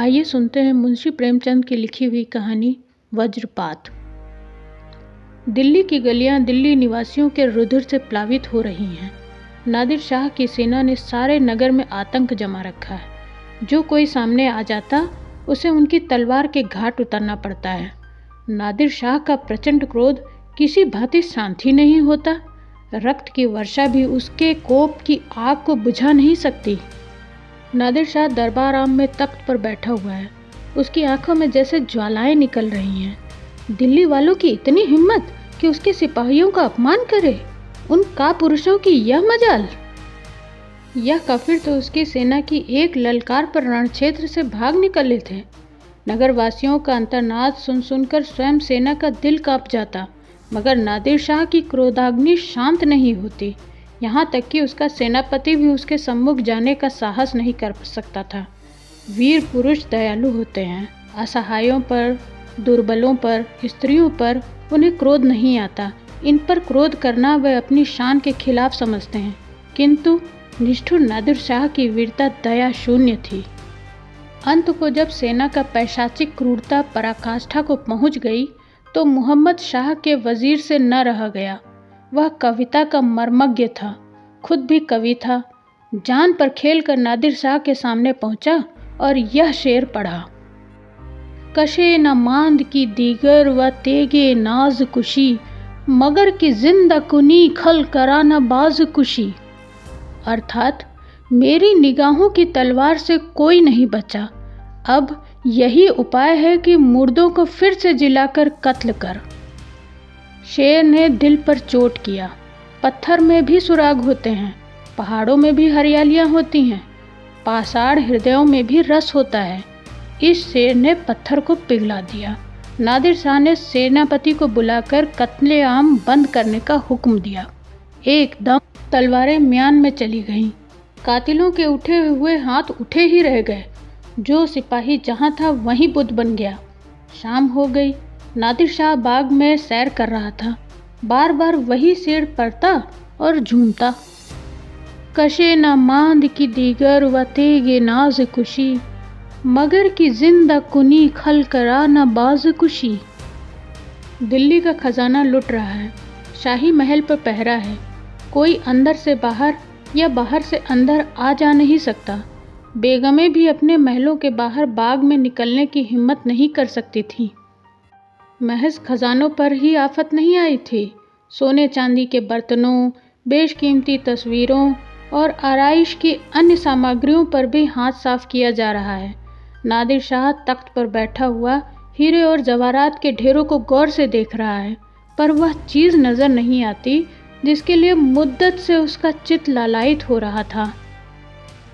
आइए सुनते हैं मुंशी प्रेमचंद की लिखी हुई कहानी वज्रपात। दिल्ली की गलियां दिल्ली निवासियों के रुधिर से प्लावित हो रही हैं। नादिर शाह की सेना ने सारे नगर में आतंक जमा रखा है। जो कोई सामने आ जाता उसे उनकी तलवार के घाट उतरना पड़ता है। नादिर शाह का प्रचंड क्रोध किसी भांति शांत ही नहीं होता। रक्त की वर्षा भी उसके कोप की आग को बुझा नहीं सकती। नादिर शाह दरबार आम में तख्त पर बैठा हुआ है। उसकी आंखों में जैसे ज्वालाएं निकल रही हैं। दिल्ली वालों की इतनी हिम्मत कि उसके सिपाहियों का अपमान करे। उन कापुरुषों की यह मजाल। यह काफिर तो उसकी सेना की एक ललकार पर रणक्षेत्र से भाग निकले थे। नगरवासियों का अंतर्नाद सुन सुनकर स्वयं सेना का दिल कांप जाता, मगर नादिर शाह की क्रोधाग्नि शांत नहीं होती। यहाँ तक कि उसका सेनापति भी उसके सम्मुख जाने का साहस नहीं कर सकता था। वीर पुरुष दयालु होते हैं। असहायों पर, दुर्बलों पर, स्त्रियों पर उन्हें क्रोध नहीं आता। इन पर क्रोध करना वे अपनी शान के खिलाफ समझते हैं। किंतु निष्ठुर नादिर शाह की वीरता दया शून्य थी। अंत को जब सेना का पैशाचिक क्रूरता पराकाष्ठा को पहुंच गई तो मुहम्मद शाह के वजीर से न रहा गया। वह कविता का मर्मज्ञ था, खुद भी कवि था। जान पर खेल कर नादिर शाह के सामने पहुंचा और यह शेर पढ़ा। कशे न मांद की दीगर व तेगे नाज कुशी, मगर की जिंदा कुनी खल करा न बाज कुशी। अर्थात मेरी निगाहों की तलवार से कोई नहीं बचा। अब यही उपाय है कि मुर्दों को फिर से जिलाकर कत्ल कर। शेर ने दिल पर चोट किया। पत्थर में भी सुराग होते हैं, पहाड़ों में भी हरियालियां होती हैं, पाषाण हृदयों में भी रस होता है। इस शेर ने पत्थर को पिघला दिया। नादिर शाह ने सेनापति को बुलाकर कत्लेआम बंद करने का हुक्म दिया। एकदम तलवारें म्यान में चली गईं। कातिलों के उठे हुए हाथ उठे ही रह गए। जो सिपाही जहाँ था वहीं बुत बन गया। शाम हो गई। नादिर शाह बाग में सैर कर रहा था। बार बार वही शेर पढ़ता और झूमता। कशे न मांद की दीगर व तेगे नाज कुशी, मगर की जिंदा कुनी खल करा न बाज कुशी। दिल्ली का खजाना लुट रहा है। शाही महल पर पहरा है। कोई अंदर से बाहर या बाहर से अंदर आ जा नहीं सकता। बेगमें भी अपने महलों के बाहर बाग में निकलने की हिम्मत नहीं कर सकती थीं। महज खजानों पर ही आफत नहीं आई थी। सोने चांदी के बर्तनों, बेशकीमती तस्वीरों और आराइश की अन्य सामग्रियों पर भी हाथ साफ किया जा रहा है। नादिर शाह तख्त पर बैठा हुआ हीरे और जवाहरात के ढेरों को गौर से देख रहा है, पर वह चीज़ नज़र नहीं आती जिसके लिए मुद्दत से उसका चित्त लालायित हो रहा था।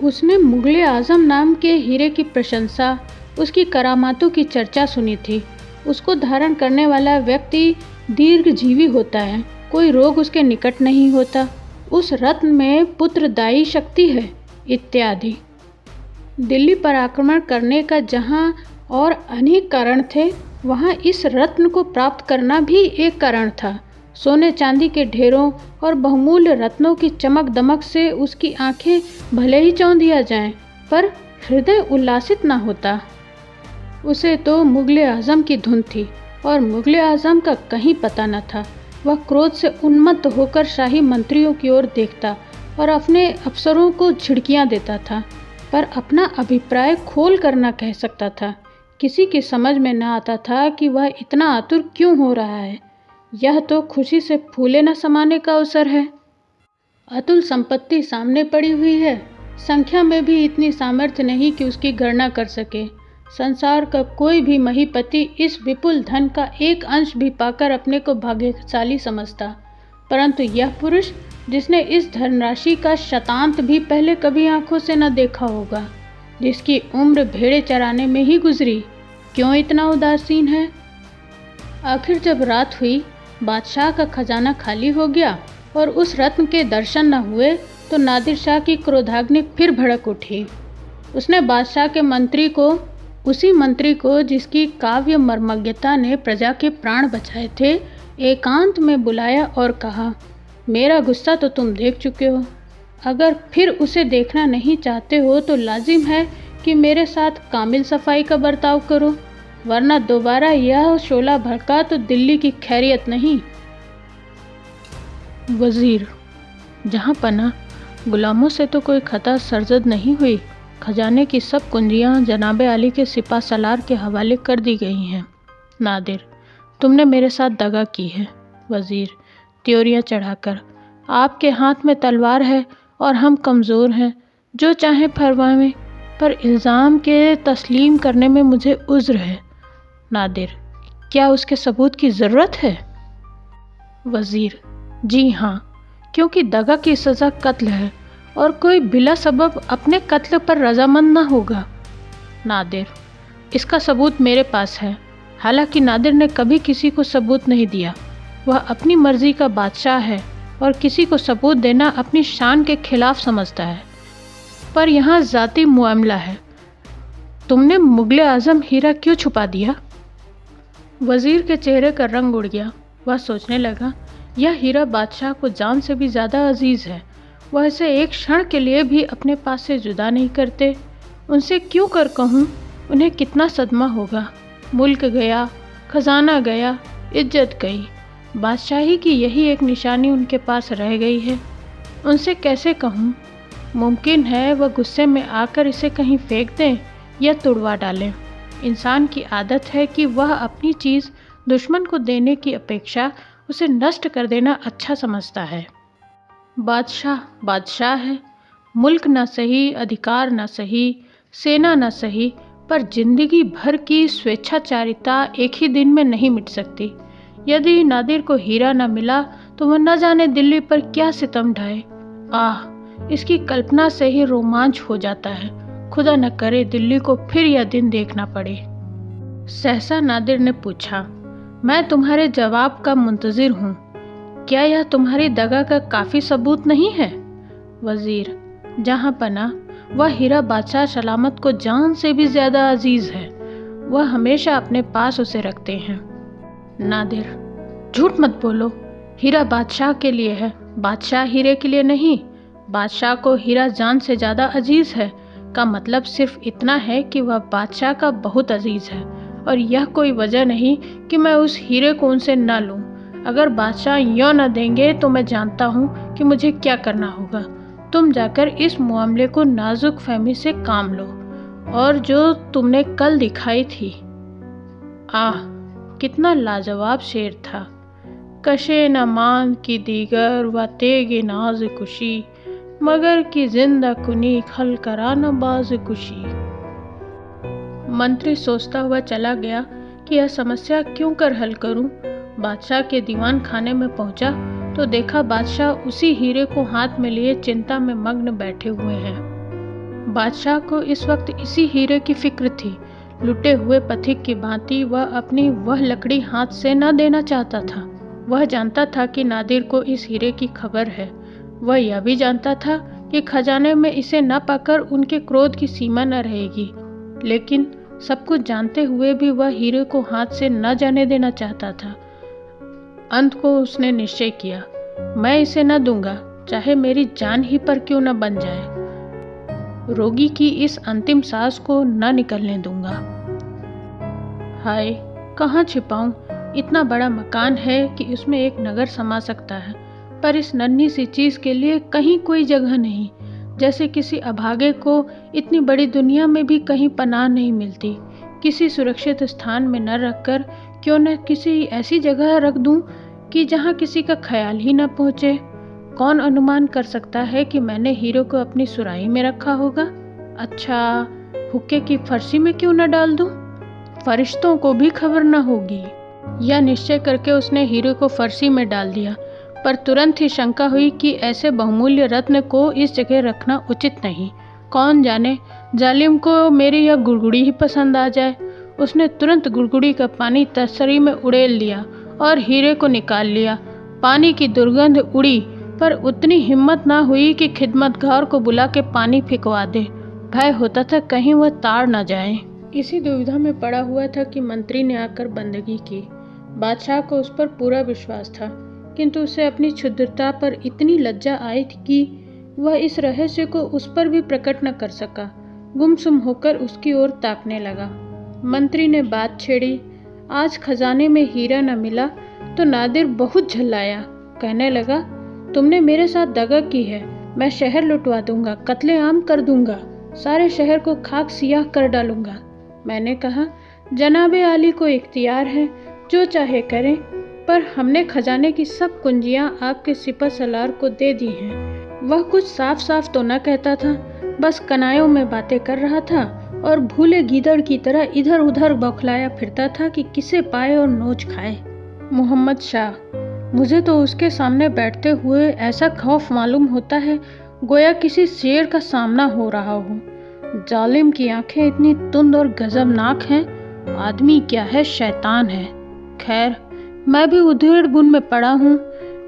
उसने मुगले आजम नाम के हीरे की प्रशंसा, उसकी करामातों की चर्चा सुनी थी। उसको धारण करने वाला व्यक्ति दीर्घजीवी होता है, कोई रोग उसके निकट नहीं होता। उस रत्न में पुत्रदायी शक्ति है, इत्यादि। दिल्ली पर आक्रमण करने का जहाँ और अनेक कारण थे, वहाँ इस रत्न को प्राप्त करना भी एक कारण था। सोने चांदी के ढेरों और बहुमूल्य रत्नों की चमक दमक से उसकी आंखें भले ही चौंधिया जाएं, पर हृदय उल्लासित ना होता। उसे तो मुगले आजम की धुन थी और मुगले आजम का कहीं पता न था। वह क्रोध से उन्मत्त होकर शाही मंत्रियों की ओर देखता और अपने अफसरों को झिड़कियां देता था, पर अपना अभिप्राय खोल कर न कह सकता था। किसी की समझ में न आता था कि वह इतना आतुर क्यों हो रहा है। यह तो खुशी से फूले न समाने का अवसर है। अतुल संपत्ति सामने पड़ी हुई है। संख्या में भी इतनी सामर्थ्य नहीं कि उसकी गणना कर सके। संसार का कोई भी महीपति इस विपुल धन का एक अंश भी पाकर अपने को भाग्यशाली समझता, परंतु यह पुरुष जिसने इस धनराशि का शतांत भी पहले कभी आंखों से न देखा होगा, जिसकी उम्र भेड़े चराने में ही गुजरी, क्यों इतना उदासीन है। आखिर जब रात हुई, बादशाह का खजाना खाली हो गया और उस रत्न के दर्शन न हुए तो नादिर शाह की क्रोधाग्नि फिर भड़क उठी। उसने बादशाह के मंत्री को, उसी मंत्री को जिसकी काव्य मर्मज्ञता ने प्रजा के प्राण बचाए थे, एकांत में बुलाया और कहा, मेरा गुस्सा तो तुम देख चुके हो। अगर फिर उसे देखना नहीं चाहते हो तो लाजिम है कि मेरे साथ कामिल सफाई का बर्ताव करो, वरना दोबारा यह शोला भड़का तो दिल्ली की खैरियत नहीं। वजीर, जहाँ पना, गुलामों से तो कोई खता सरजद नहीं हुई। खजाने की सब कुंजियाँ जनाबे आली के सिपा सलार के हवाले कर दी गई हैं। नादिर, तुमने मेरे साथ दगा की है। वजीर, त्योरियाँ चढ़ाकर, आपके हाथ में तलवार है और हम कमज़ोर हैं, जो चाहे फरमावें, पर इल्ज़ाम के तस्लीम करने में मुझे उज़्र है। नादिर, क्या उसके सबूत की ज़रूरत है? वज़ीर, जी हाँ, क्योंकि दगा की सज़ा कत्ल है और कोई बिला सबब अपने कत्ल पर रजामंद न होगा। नादिर, इसका सबूत मेरे पास है। हालांकि नादिर ने कभी किसी को सबूत नहीं दिया। वह अपनी मर्जी का बादशाह है और किसी को सबूत देना अपनी शान के खिलाफ समझता है। पर यहाँ ज़ाती मामला है। तुमने मुगले आज़म हीरा क्यों छुपा दिया? वज़ीर के चेहरे का रंग उड़ गया। वह सोचने लगा, यह हीरा बादशाह को जान से भी ज़्यादा अजीज़ है। वह इसे एक क्षण के लिए भी अपने पास से जुदा नहीं करते। उनसे क्यों कर कहूँ, उन्हें कितना सदमा होगा। मुल्क गया, खजाना गया, इज्जत गई। बादशाही की यही एक निशानी उनके पास रह गई है। उनसे कैसे कहूँ? मुमकिन है वह गुस्से में आकर इसे कहीं फेंक दें या तुड़वा डालें। इंसान की आदत है कि वह अपनी चीज़ दुश्मन को देने की अपेक्षा उसे नष्ट कर देना अच्छा समझता है। बादशाह बादशाह है। मुल्क ना सही, अधिकार ना सही, सेना ना सही, पर जिंदगी भर की स्वेच्छाचारिता एक ही दिन में नहीं मिट सकती। यदि नादिर को हीरा न मिला तो वह न जाने दिल्ली पर क्या सितम ढाए। आह, इसकी कल्पना से ही रोमांच हो जाता है। खुदा न करे दिल्ली को फिर यह दिन देखना पड़े। सहसा नादिर ने पूछा, मैं तुम्हारे जवाब का मुंतजिर हूँ। क्या यह तुम्हारी दगा का काफ़ी सबूत नहीं है? वज़ीर, जहाँ पना, वह हीरा बादशाह सलामत को जान से भी ज़्यादा अजीज़ है। वह हमेशा अपने पास उसे रखते हैं। नादिर, झूठ मत बोलो। हीरा बादशाह के लिए है, बादशाह हीरे के लिए नहीं। बादशाह को हीरा जान से ज़्यादा अजीज़ है का मतलब सिर्फ इतना है कि वह बादशाह का बहुत अजीज़ है, और यह कोई वजह नहीं कि मैं उस हीरे को उनसे न लूँ। अगर बादशाह यूँ न देंगे तो मैं जानता हूँ कि मुझे क्या करना होगा। तुम जाकर इस मामले को नाजुक फहमी से काम लो, और जो तुमने कल दिखाई थी, आह कितना लाजवाब शेर था। कशे न मान की दीगर व तेगे नाज कुशी, मगर की जिंदा कुनी खल करा न बाज कुशी। मंत्री सोचता हुआ चला गया कि यह समस्या क्यों कर हल करूं। बादशाह के दीवान खाने में पहुंचा तो देखा बादशाह उसी हीरे को हाथ में लिए चिंता में मग्न बैठे हुए हैं। बादशाह को इस वक्त इसी हीरे की फिक्र थी। लुटे हुए पथिक की भांति वह अपनी वह लकड़ी हाथ से न देना चाहता था। वह जानता था कि नादिर को इस हीरे की खबर है। वह यह भी जानता था कि खजाने में इसे न पाकर उनके क्रोध की सीमा न रहेगी, लेकिन सब कुछ जानते हुए भी वह हीरे को हाथ से न जाने देना चाहता था। अंत को उसने निश्चय किया, मैं इसे न दूंगा, चाहे मेरी जान ही पर क्यों न बन जाए। रोगी की इस अंतिम सांस को न निकलने दूंगा। हाय, कहाँ छिपाऊं? इतना बड़ा मकान है कि उसमें एक नगर समा सकता है, पर इस नन्ही सी चीज़ के लिए कहीं कोई जगह नहीं। जैसे किसी अभागे को इतनी बड़ी दुनिया में भी कहीं पनाह नहीं मिलती। किसी सुरक्षित स्थान में न रखकर क्यों न किसी ऐसी जगह रख दूं कि जहां किसी का ख्याल ही न पहुंचे। कौन अनुमान कर सकता है कि मैंने हीरो को अपनी सुराही में रखा होगा? अच्छा, हुक्के की फर्शी में क्यों न डाल दूं? फरिश्तों को भी खबर न होगी। यह निश्चय करके उसने हीरो को फर्शी में डाल दिया, पर तुरंत ही शंका हुई कि ऐसे बहुमूल्य रत्न को इस जगह रखना उचित नहीं। कौन जाने, जालिम को मेरी यह गुड़गुड़ी ही पसंद आ जाए। उसने तुरंत गुड़गुड़ी का पानी तसरी में उड़ेल लिया और हीरे को निकाल लिया। पानी की दुर्गंध उड़ी, पर उतनी हिम्मत ना हुई कि खिदमतगार को बुला के पानी फिकवा दे। भय होता था कहीं वह ताड़ न जाए। इसी दुविधा में पड़ा हुआ था कि मंत्री ने आकर बंदगी की। बादशाह को उस पर पूरा विश्वास था, किंतु उसे अपनी क्षुद्रता पर इतनी लज्जा आई थी कि वह इस रहस्य को उस पर भी प्रकट न कर सका। गुमसुम होकर उसकी ओर ताकने लगा। मंत्री ने बात छेड़ी, आज खजाने में हीरा न मिला तो नादिर बहुत झल्लाया। कहने लगा, तुमने मेरे साथ दगा की है, मैं शहर लुटवा दूंगा, कत्लेआम कर दूंगा, सारे शहर को खाक सियाह कर डालूंगा। मैंने कहा, जनाबे आली को इख्तियार है, जो चाहे करें, पर हमने खजाने की सब कुंजियां आपके सिपह सलार को दे दी हैं। वह कुछ साफ साफ तो न कहता था, बस कनायों में बातें कर रहा था और भूले गीदड़ की तरह इधर उधर बौखलाया फिरता था कि किसे पाए और नोच खाए। मोहम्मद शाह, मुझे तो उसके सामने बैठते हुए ऐसा खौफ मालूम होता है गोया किसी शेर का सामना हो रहा हो। जालिम की आंखें इतनी तुंद और गजबनाक हैं, आदमी क्या है शैतान है। खैर, मैं भी उधेड़ बुन में पड़ा हूँ,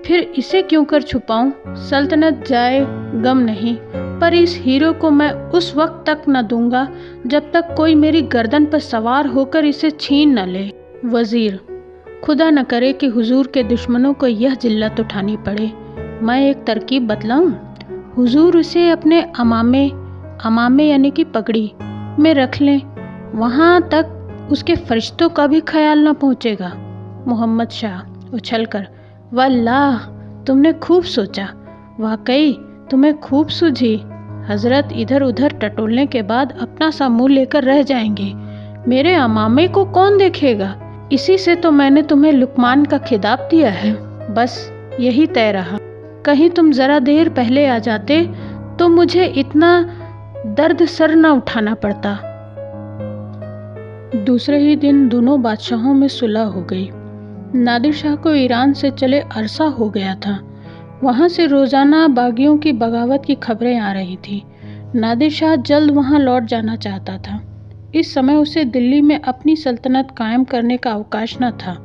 फिर इसे क्यों कर छुपाऊं। सल्तनत जाए गम नहीं, पर इस हीरो को मैं उस वक्त तक न दूंगा जब तक कोई मेरी गर्दन पर सवार होकर इसे छीन न ले। वजीर, खुदा न करे कि हुजूर के दुश्मनों को यह जिल्लत उठानी पड़े। मैं एक तरकीब बतलाऊं? हुजूर उसे अपने अमामे यानी कि पगड़ी में रख लें, वहाँ तक उसके फरिश्तों का भी ख्याल न पहुँचेगा। मोहम्मद शाह उछलकर, वल्लाह, तुमने खूब सोचा, वाकई तुम्हें खूब सूझी। हजरत इधर उधर टटोलने के बाद अपना सा मुंह लेकर रह जाएंगे। मेरे अमामे को कौन देखेगा? इसी से तो मैंने तुम्हें लुकमान का खिताब दिया है। बस यही तय रहा। कहीं तुम जरा देर पहले आ जाते तो मुझे इतना दर्द सर न उठाना पड़ता। दूसरे ही दिन दोनों बादशाहों में सुलह हो गई। नादिर शाह को ईरान से चले अरसा हो गया था। वहाँ से रोज़ाना बागियों की बगावत की खबरें आ रही थी। नादिर शाह जल्द वहाँ लौट जाना चाहता था। इस समय उसे दिल्ली में अपनी सल्तनत कायम करने का अवकाश न था।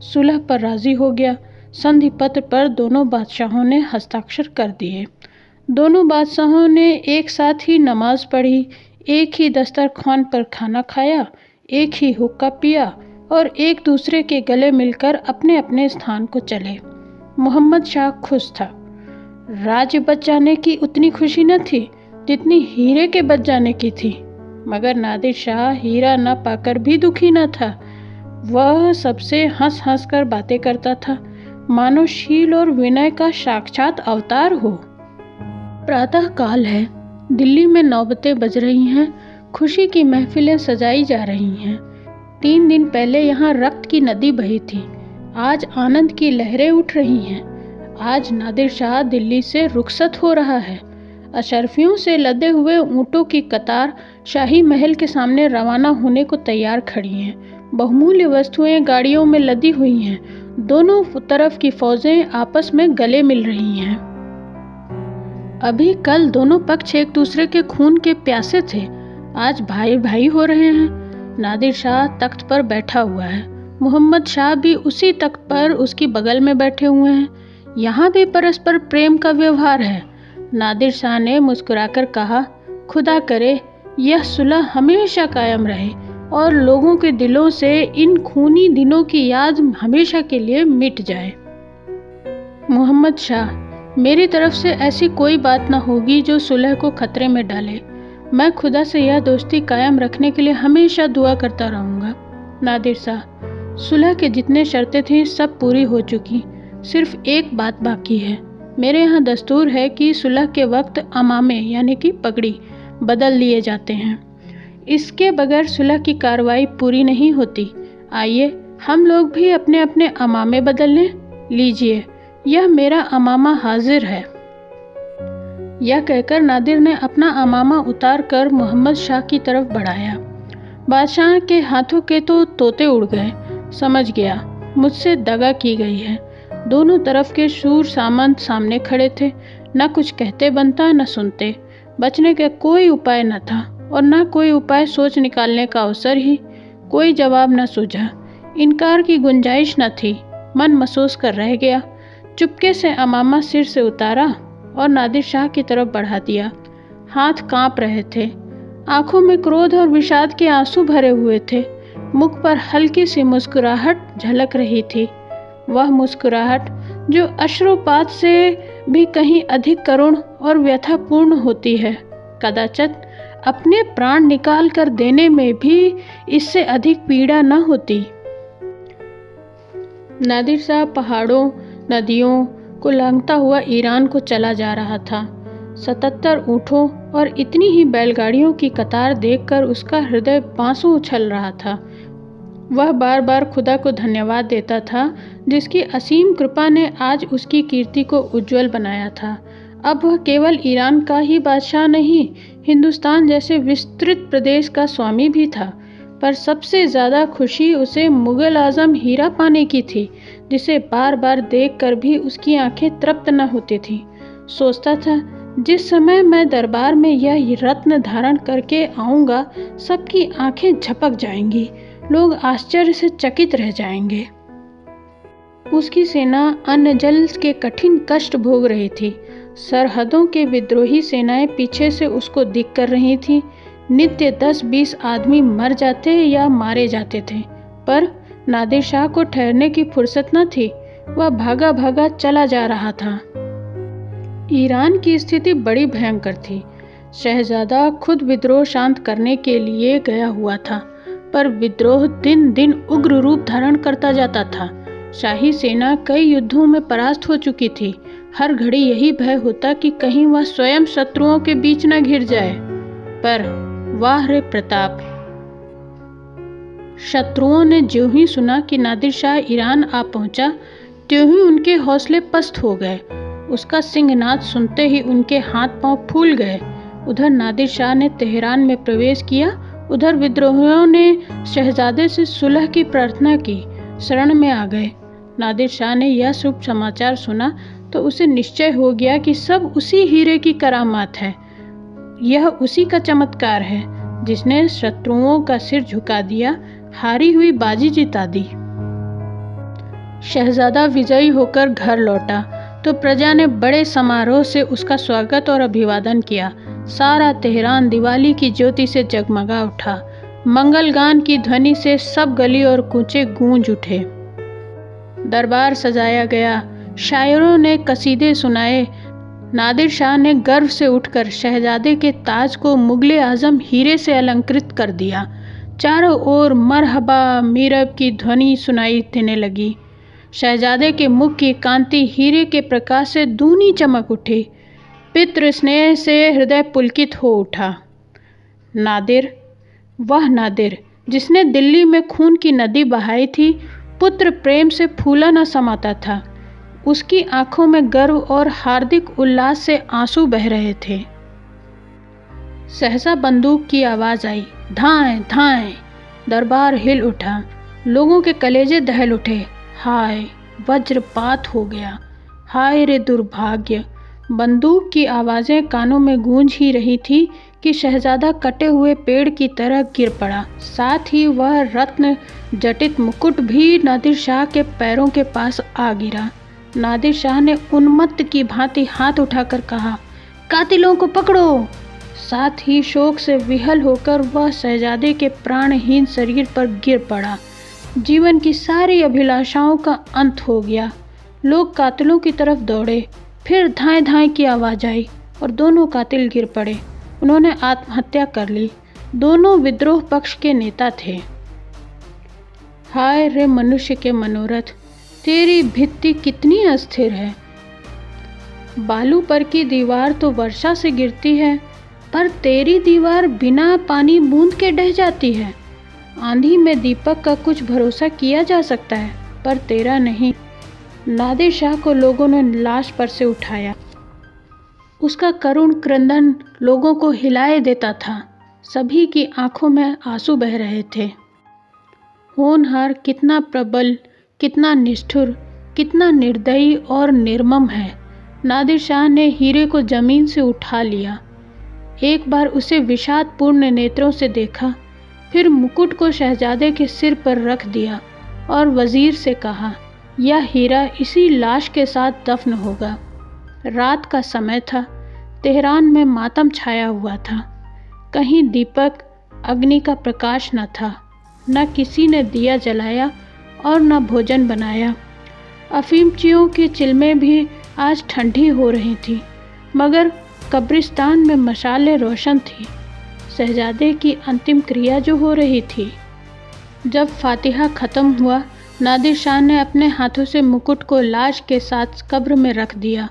सुलह पर राज़ी हो गया। संधि पत्र पर दोनों बादशाहों ने हस्ताक्षर कर दिए। दोनों बादशाहों ने एक साथ ही नमाज पढ़ी, एक ही दस्तरखान पर खाना खाया, एक ही हुक्का पिया और एक दूसरे के गले मिलकर अपने अपने स्थान को चले। मोहम्मद शाह खुश था। राज्य बच जाने की उतनी खुशी न थी जितनी हीरे के बच जाने की थी, मगर नादिर शाह हीरा न पाकर भी दुखी न था। वह सबसे हंस हंस कर बातें करता था, मानो शील और विनय का साक्षात अवतार हो। प्रातः काल है, दिल्ली में नौबतें बज रही हैं, खुशी की महफिलें सजाई जा रही हैं। 3 दिन पहले यहाँ रक्त की नदी बही थी, आज आनंद की लहरें उठ रही हैं। आज नादिर शाह दिल्ली से रुखसत हो रहा है। अशरफियों से लदे हुए ऊँटों की कतार शाही महल के सामने रवाना होने को तैयार खड़ी हैं। बहुमूल्य वस्तुएं गाड़ियों में लदी हुई हैं। दोनों तरफ की फौजें आपस में गले मिल रही हैं। अभी कल दोनों पक्ष एक दूसरे के खून के प्यासे थे, आज भाई भाई हो रहे हैं। नादिर शाह तख्त पर बैठा हुआ है, मोहम्मद शाह भी उसी तख्त पर उसकी बगल में बैठे हुए हैं। यहाँ भी परस्पर प्रेम का व्यवहार है। नादिर शाह ने मुस्कुराकर कहा, खुदा करे यह सुलह हमेशा कायम रहे और लोगों के दिलों से इन खूनी दिनों की याद हमेशा के लिए मिट जाए। मोहम्मद शाह, मेरी तरफ से ऐसी कोई बात न होगी जो सुलह को खतरे में डाले। मैं खुदा से यह दोस्ती कायम रखने के लिए हमेशा दुआ करता रहूँगा। नादिर शाह, सुलह के जितने शर्तें थीं सब पूरी हो चुकी, सिर्फ एक बात बाकी है। मेरे यहाँ दस्तूर है कि सुलह के वक्त अमामे यानी कि पगड़ी बदल लिए जाते हैं। इसके बगैर सुलह की कार्रवाई पूरी नहीं होती। आइए हम लोग भी अपने अपने अमामे बदल लें। लीजिए, यह मेरा अमामा हाजिर है। यह कहकर नादिर ने अपना अमामा उतार कर मोहम्मद शाह की तरफ बढ़ाया। बादशाह के हाथों के तो तोते उड़ गए। समझ गया मुझसे दगा की गई है। दोनों तरफ के शूर सामंत सामने खड़े थे, न कुछ कहते बनता न सुनते। बचने का कोई उपाय न था और न कोई उपाय सोच निकालने का अवसर ही। कोई जवाब न सूझा, इनकार की गुंजाइश न थी। मन महसूस कर रह गया। चुपके से अमामा सिर से उतारा और नादिर शाह की तरफ बढ़ा दिया। हाथ कांप रहे थे, आंखों में क्रोध और विषाद के आंसू भरे हुए थे। मुख पर हल्की सी मुस्कुराहट झलक रही थी, वह मुस्कुराहट जो अश्रुपात से भी कहीं अधिक करुण और व्यथापूर्ण होती है। कदाचित अपने प्राण निकाल कर देने में भी इससे अधिक पीड़ा न होती। नादिर शाह पहाड़ों नदियों को लांघता हुआ ईरान को चला जा रहा था। 77 ऊँटों और इतनी ही बैलगाड़ियों की कतार देखकर उसका हृदय बांसों उछल रहा था। वह बार बार खुदा को धन्यवाद देता था जिसकी असीम कृपा ने आज उसकी कीर्ति को उज्जवल बनाया था। अब वह केवल ईरान का ही बादशाह नहीं, हिंदुस्तान जैसे विस्तृत प्रदेश का स्वामी भी था। पर सबसे ज़्यादा खुशी उसे मुग़ल आज़म हीरा पाने की थी, जिसे बार बार देखकर भी उसकी आंखें तृप्त न होती थीं। सोचता था, जिस समय मैं दरबार में यह रत्न धारण करके आऊँगा, सबकी आंखें झपक जाएंगी, लोग आश्चर्य से चकित रह जाएंगे। उसकी सेना अन्न जल के कठिन कष्ट भोग रही थी। सरहदों के विद्रोही सेनाएं पीछे से उसको दिख कर रही थीं। नित्य 10-20 आदमी मर जाते या मारे जाते थे, पर नादिर शाह को ठहरने की फुर्सत न थी। वह भागा भागा चला जा रहा था। ईरान की स्थिति बड़ी भयंकर थी। शहजादा खुद विद्रोह शांत करने के लिए गया हुआ था, पर विद्रोह दिन दिन उग्र रूप धारण करता जाता था। शाही सेना कई युद्धों में परास्त हो चुकी थी। हर घड़ी यही भय होता कि कहीं वह स्वयं शत्रुओं के बीच न घिर जाए। पर वाह रे प्रताप! शत्रुओं ने ज्यों ही सुना कि नादिर शाह ईरान आ पहुंचा, त्यों ही उनके हौसले पस्त हो गए। उसका सिंहनाद सुनते ही उनके हाथ पांव फूल गए। उधर नादिर शाह ने तेहरान में प्रवेश किया, उधर विद्रोहियों ने शहजादे से सुलह की प्रार्थना की, शरण में आ गए। नादिर शाह ने यह शुभ समाचार सुना तो उसे निश्चय हो गया कि सब उसी हीरे की करामात है। यह उसी का चमत्कार है जिसने शत्रुओं का सिर झुका दिया, हारी हुई बाजी जिता दी। शहजादा विजयी होकर घर लौटा तो प्रजा ने बड़े समारोह से उसका स्वागत और अभिवादन किया। सारा तेहरान दिवाली की ज्योति से जगमगा उठा। मंगल गान की ध्वनि से सब गली और कूचे गूंज उठे। दरबार सजाया गया, शायरों ने कसीदे सुनाए। नादिर शाह ने गर्व से उठकर शहजादे के ताज को मुगले आजम हीरे से अलंकृत कर दिया। चारों ओर मरहबा मीरब की ध्वनि सुनाई देने लगी। शहजादे के मुख की कांति हीरे के प्रकाश से दूनी चमक उठी। पितृ स्नेह से हृदय पुलकित हो उठा। नादिर, वह नादिर जिसने दिल्ली में खून की नदी बहाई थी, पुत्र प्रेम से फूला न समाता था। उसकी आंखों में गर्व और हार्दिक उल्लास से आंसू बह रहे थे। सहसा बंदूक की आवाज आई, धाएं धाएं। दरबार हिल उठा, लोगों के कलेजे दहल उठे। हाय, वज्रपात हो गया, हाय रे दुर्भाग्य। बंदूक की आवाज़ें कानों में गूंज ही रही थी कि शहजादा कटे हुए पेड़ की तरह गिर पड़ा। साथ ही वह रत्न जटित मुकुट भी नादिर शाह के पैरों के पास आ गिरा। नादिर शाह ने उन्मत्त की भांति हाथ उठाकर कहा, कातिलों को पकड़ो। साथ ही शोक से विहल होकर वह शहजादे के प्राणहीन शरीर पर गिर पड़ा। जीवन की सारी अभिलाषाओं का अंत हो गया। लोग कातिलों की तरफ दौड़े, फिर धाएं धाएं की आवाज़ आई और दोनों कातिल गिर पड़े। उन्होंने आत्महत्या कर ली। दोनों विद्रोह पक्ष के नेता थे। हाय रे मनुष्य के मनोरथ, तेरी भित्ति कितनी अस्थिर है। बालू पर की दीवार तो वर्षा से गिरती है, पर तेरी दीवार बिना पानी बूंद के ढह जाती है। आंधी में दीपक का कुछ भरोसा किया जा सकता है, पर तेरा नहीं। नादिर शाह को लोगों ने लाश पर से उठाया। उसका करुण क्रंदन लोगों को हिलाए देता था। सभी की आंखों में आंसू बह रहे थे। होनहार कितना प्रबल, कितना निष्ठुर, कितना निर्दयी और निर्मम है। नादिर शाह ने हीरे को जमीन से उठा लिया। एक बार उसे विषादपूर्ण नेत्रों से देखा, फिर मुकुट को शहजादे के सिर पर रख दिया और वजीर से कहा, यह हीरा इसी लाश के साथ दफन होगा। रात का समय था। तेहरान में मातम छाया हुआ था। कहीं दीपक, अग्नि का प्रकाश न था। न किसी ने दिया जलाया और न भोजन बनाया। अफीमचियों की चिलमें भी आज ठंडी हो रही थी, मगर कब्रिस्तान में मशालें रोशन थी। शहजादे की अंतिम क्रिया जो हो रही थी। जब फातिहा ख़त्म हुआ, नादिर शाह ने अपने हाथों से मुकुट को लाश के साथ कब्र में रख दिया।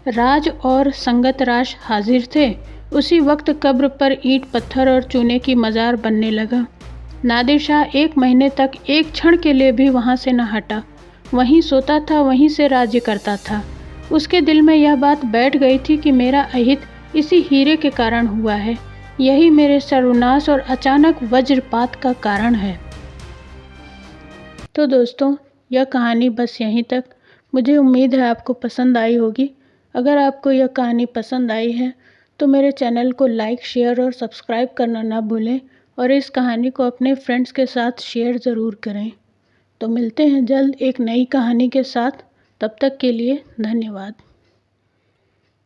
राज और संगत राज हाजिर थे। उसी वक्त कब्र पर ईंट पत्थर और चूने की मज़ार बनने लगा। नादिर शाह 1 महीने तक एक क्षण के लिए भी वहाँ से न हटा। वहीं सोता था, वहीं से राज्य करता था। उसके दिल में यह बात बैठ गई थी कि मेरा अहित इसी हीरे के कारण हुआ है। यही मेरे सर्वनाश और अचानक वज्रपात का कारण है। तो दोस्तों, यह कहानी बस यहीं तक। मुझे उम्मीद है आपको पसंद आई होगी। अगर आपको यह कहानी पसंद आई है तो मेरे चैनल को लाइक, शेयर और सब्सक्राइब करना ना भूलें और इस कहानी को अपने फ्रेंड्स के साथ शेयर ज़रूर करें। तो मिलते हैं जल्द एक नई कहानी के साथ। तब तक के लिए धन्यवाद।